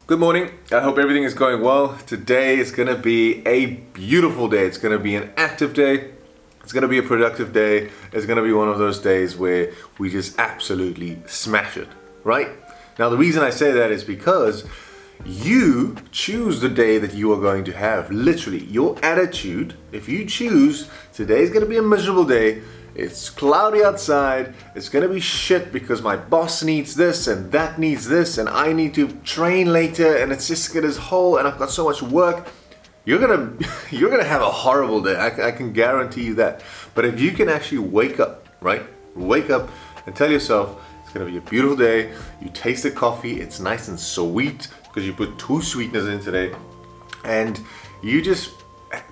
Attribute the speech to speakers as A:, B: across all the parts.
A: Good morning. I hope everything is going well. Today is going to be a beautiful day. It's going to be an active day. It's going to be a productive day. It's going to be one of those days where we just absolutely smash it, right? Now, the reason I say that is because you choose the day that you are going to have. Literally, your attitude, if you choose, today's going to be a miserable day. It's cloudy outside, it's gonna be shit because my boss needs this and that needs this and I need to train later and it's just this whole and I've got so much work. You're gonna have a horrible day. I can guarantee you that. But if you can actually wake up, right? Wake up and tell yourself it's gonna be a beautiful day. You taste the coffee, it's nice and sweet because you put 2 sweeteners in today, and you just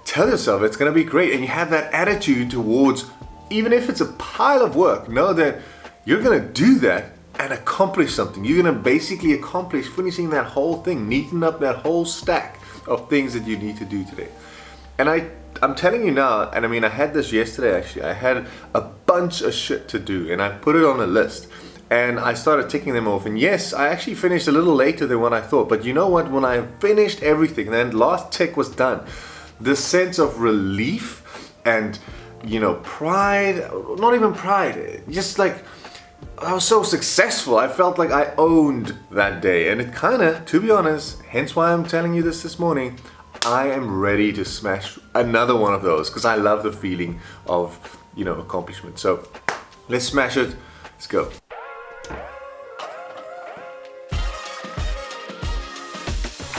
A: tell yourself it's gonna be great and you have that attitude towards. Even if it's a pile of work, know that you're going to do that and accomplish something. You're going to basically accomplish finishing that whole thing, neaten up that whole stack of things that you need to do today. And I'm telling you now, and I mean, I had this yesterday actually. I had a bunch of shit to do and I put it on a list and I started ticking them off. And yes, I actually finished a little later than what I thought. But you know what? When I finished everything, then last tick was done, the sense of relief and pride, not even pride, just like I was so successful. I felt like I owned that day, and it kind of, to be honest, hence why I'm telling you this morning, I am ready to smash another one of those because I love the feeling of, accomplishment. So let's smash it. Let's go.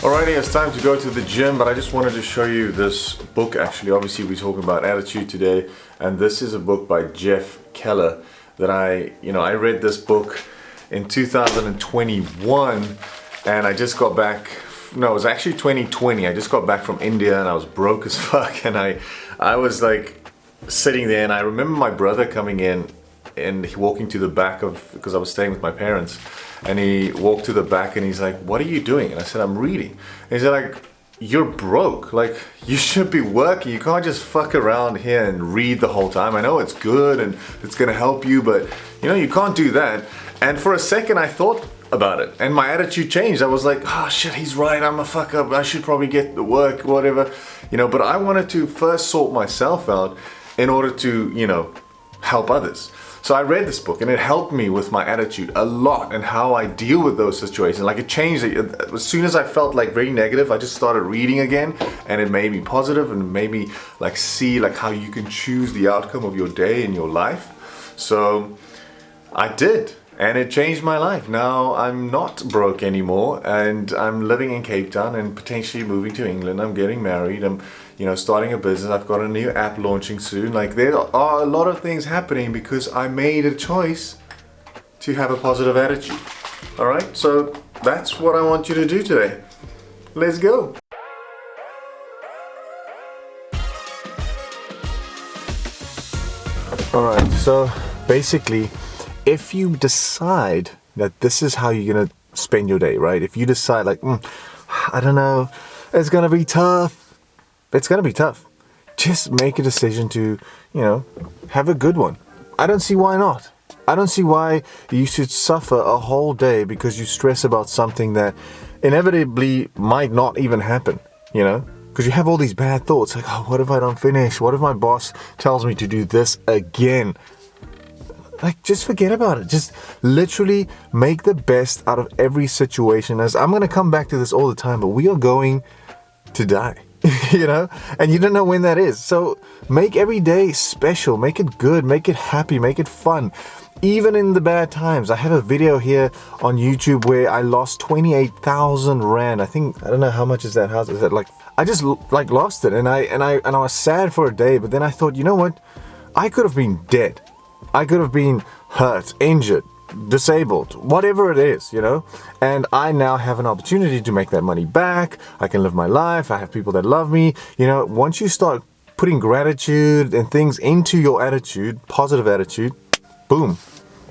A: Alrighty, it's time to go to the gym, but I just wanted to show you this book actually. Obviously, we're talking about attitude today, and this is a book by Jeff Keller that I read this book in 2021, and I just got back, no, it was actually 2020. I just got back from India and I was broke as fuck, and I was like sitting there, and I remember my brother coming in and he walking to the back because I was staying with my parents, and he walked to the back and he's like, "What are you doing?" And I said, "I'm reading." And he's like, "You're broke, like you should be working. You can't just fuck around here and read the whole time. I know it's good and it's gonna help you, but you can't do that." And for a second I thought about it and my attitude changed. I was like, "Oh shit, he's right, I'm a fuck up, I should probably get the work," whatever, but I wanted to first sort myself out in order to help others. So I read this book and it helped me with my attitude a lot and how I deal with those situations. Like it changed. As soon as I felt like very negative, I just started reading again, and it made me positive and made me see how you can choose the outcome of your day and your life. So I did, and it changed my life. Now I'm not broke anymore, and I'm living in Cape Town and potentially moving to England. I'm getting married. I'm starting a business. I've got a new app launching soon. Like there are a lot of things happening because I made a choice to have a positive attitude. All right, so that's what I want you to do today. Let's go. All right, so basically, if you decide that this is how you're gonna spend your day, right? If you decide I don't know, it's gonna be tough. It's gonna be tough. Just make a decision to, have a good one. I don't see why not. I don't see why you should suffer a whole day because you stress about something that inevitably might not even happen, Because you have all these bad thoughts like, oh, what if I don't finish? What if my boss tells me to do this again? Like, just forget about it. Just literally make the best out of every situation. As I'm gonna come back to this all the time, but we are going to die. And you don't know when that is. So make every day special, make it good, make it happy, make it fun. Even in the bad times. I have a video here on YouTube where I lost 28,000 Rand. I don't know how much is that house. Is that I just lost it, and I was sad for a day, but then I thought, you know what? I could have been dead. I could have been hurt, injured, disabled, whatever it is, and I now have an opportunity to make that money back. I can live my life. I have people that love me. Once you start putting gratitude and things into your attitude, positive attitude, boom,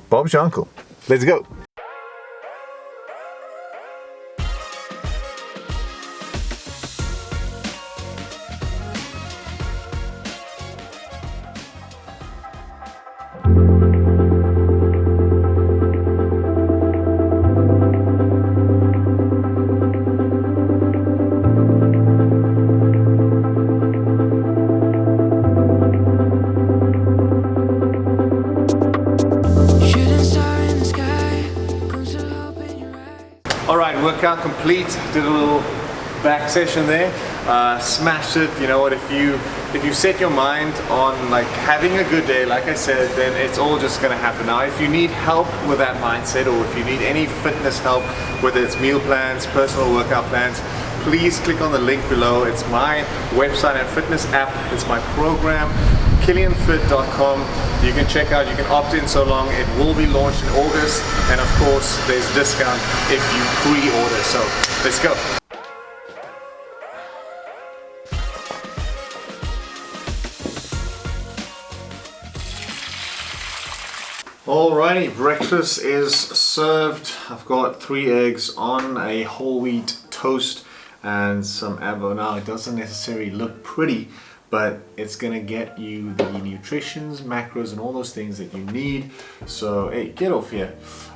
A: Bob's your uncle. Let's go. Alright, workout complete. Did a little back session there. Smashed it. You know what, if you set your mind on like having a good day, like I said, then it's all just gonna happen. Now if you need help with that mindset, or if you need any fitness help, whether it's meal plans, personal workout plans, please click on the link below. It's my website and fitness app. It's my program, KilianFit.com. You can check out, you can opt in so long. It will be launched in August, and of course there's discount if you pre-order. So let's go. Alrighty, breakfast is served. I've got 3 eggs on a whole wheat toast and some avo. Now it doesn't necessarily look pretty, but it's gonna get you the nutritions, macros, and all those things that you need. So hey, get off here.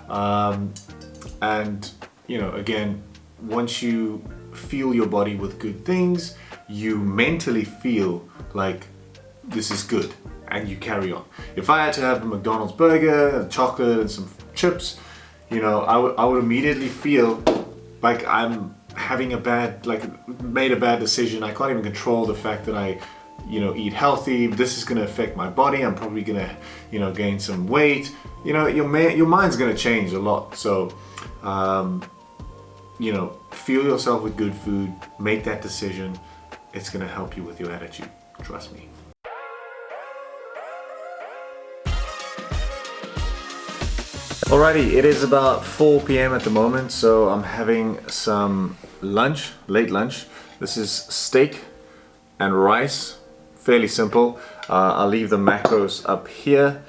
A: And you know, again, once you fuel your body with good things, you mentally feel like this is good, and you carry on. If I had to have a McDonald's burger, a chocolate, and some chips, you know, I would immediately feel like I'm having a bad, like made a bad decision. I can't even control the fact that I, you know, eat healthy. This is going to affect my body. I'm probably going to, you know, gain some weight. You know, your mind's going to change a lot. So, you know, fuel yourself with good food. Make that decision. It's going to help you with your attitude. Trust me. Alrighty, it is about 4 p.m. at the moment, so I'm having some lunch, late lunch. This is steak and rice, fairly simple. I'll leave the macros up here.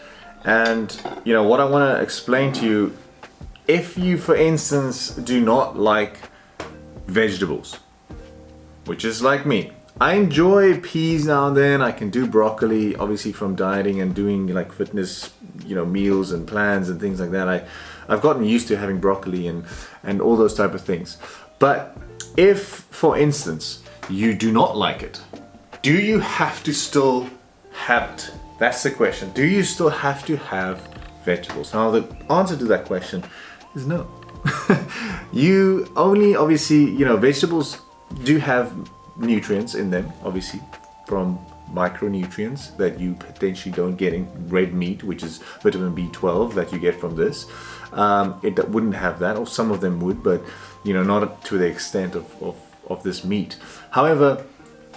A: And you know what I want to explain to you, if you, for instance, do not like vegetables, which is like me. I enjoy peas now and then. I can do broccoli, obviously from dieting and doing like fitness, you know, meals and plans and things like that. I've gotten used to having broccoli and all those type of things. But if, for instance, you do not like it, do you have to still have it? That's the question. Do you still have to have vegetables? Now the answer to that question is no. You only, obviously, you know, vegetables do have nutrients in them, obviously, from micronutrients that you potentially don't get in red meat, which is vitamin B12 that you get from this. It wouldn't have that, or some of them would, but you know, not to the extent of this meat. However,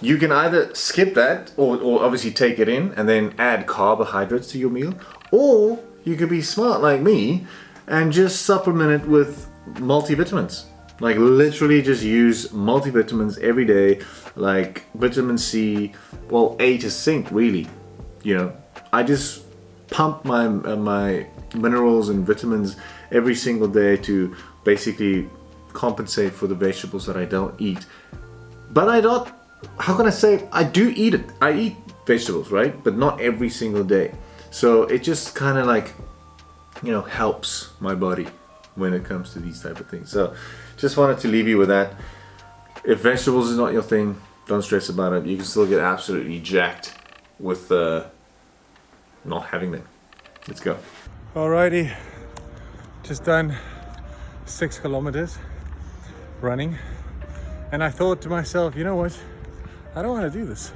A: you can either skip that or obviously take it in and then add carbohydrates to your meal, or you could be smart like me and just supplement it with multivitamins. Like literally just use multivitamins every day, like vitamin C, well, A to zinc, really. You know, I just pump my my minerals and vitamins every single day to basically compensate for the vegetables that I don't eat. But I don't, how can I say, I do eat it. I eat vegetables, right? But not every single day. So it just kind of like, you know, helps my body when it comes to these type of things. So just wanted to leave you with that. If vegetables is not your thing, don't stress about it. You can still get absolutely jacked with not having them. Let's go. Alrighty, just done 6 kilometers running, and I thought to myself, you know what, I don't want to do this.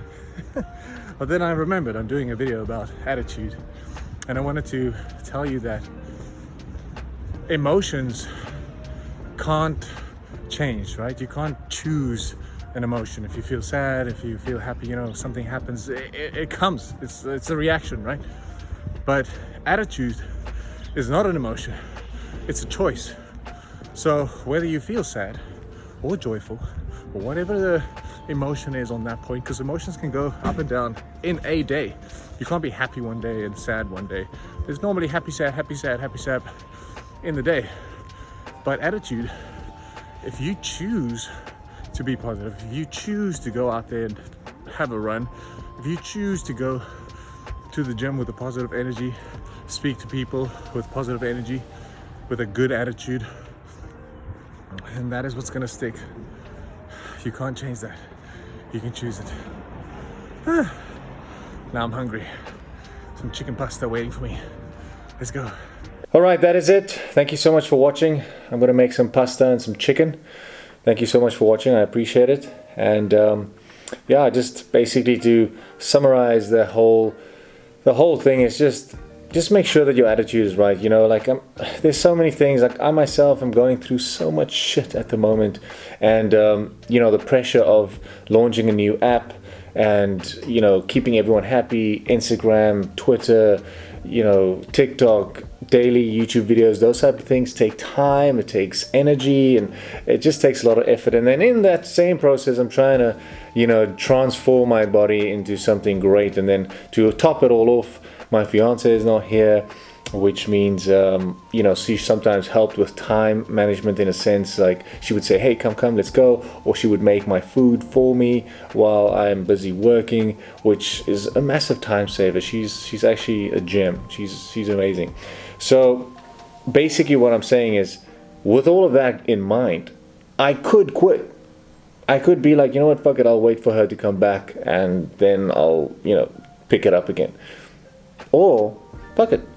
A: But then I remembered I'm doing a video about attitude, and I wanted to tell you that emotions can't change, right? You can't choose an emotion. If you feel sad, if you feel happy, you know, something happens, it comes. It's a reaction, right? But attitude is not an emotion, it's a choice. So whether you feel sad or joyful or whatever the emotion is on that point, because emotions can go up and down in a day. You can't be happy one day and sad one day. There's normally happy, sad, happy, sad, happy, sad in the day. But attitude, if you choose to be positive, if you choose to go out there and have a run, if you choose to go to the gym with a positive energy, speak to people with positive energy, with a good attitude, and that is what's gonna stick. You can't change that. You can choose it. Now I'm hungry. Some chicken pasta waiting for me. Let's go.
B: All right, that is it. Thank you so much for watching. I'm going to make some pasta and some chicken. Thank you so much for watching. I appreciate it. And yeah, just basically to summarize the whole thing is just make sure that your attitude is right. You know, like there's so many things. Like I myself am going through so much shit at the moment, and you know, the pressure of launching a new app and, you know, keeping everyone happy. Instagram, Twitter, you know, TikTok, daily YouTube videos, those type of things take time, it takes energy, and it just takes a lot of effort. And then in that same process, I'm trying to, you know, transform my body into something great. And then to top it all off, my fiance is not here, which means, you know, she sometimes helped with time management in a sense. Like she would say, hey, come, let's go. Or she would make my food for me while I'm busy working, which is a massive time saver. She's actually a gem. She's amazing. So basically what I'm saying is, with all of that in mind, I could quit. I could be like, you know what, fuck it, I'll wait for her to come back and then I'll, you know, pick it up again. Or, fuck it,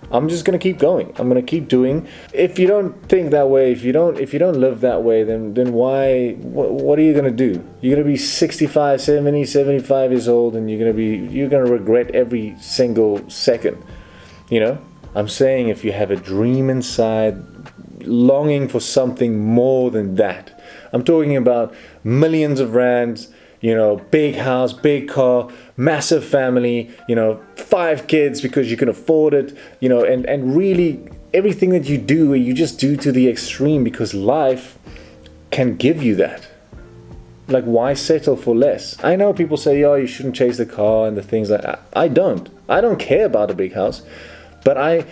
B: I'm just gonna keep going. I'm gonna keep doing. If you don't think that way, if you don't live that way, then why? What are you gonna do? You're gonna be 65, 70, 75 years old, and you're gonna regret every single second. You know. I'm saying if you have a dream inside, longing for something more than that. I'm talking about millions of rands, you know, big house, big car, massive family, you know, 5 kids because you can afford it, you know, and really everything that you do, you just do to the extreme because life can give you that. Like, why settle for less? I know people say, oh, you shouldn't chase the car and the things like that. I don't care about a big house. But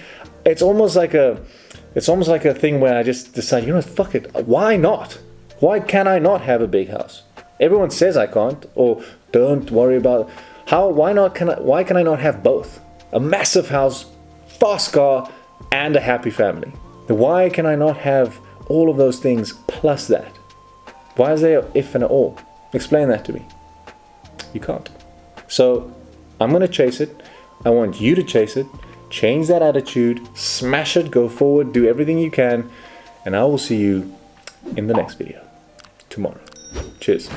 B: it's almost like a thing where I just decide, you know, fuck it. Why not? Why can I not have a big house? Everyone says I can't, or don't worry about how. Why can I not have both? A massive house, fast car, and a happy family. Why can I not have all of those things plus that? Why is there an if and an or? Explain that to me. You can't. So I'm gonna chase it. I want you to chase it. Change that attitude, smash it, go forward, do everything you can, and I will see you in the next video tomorrow. Cheers.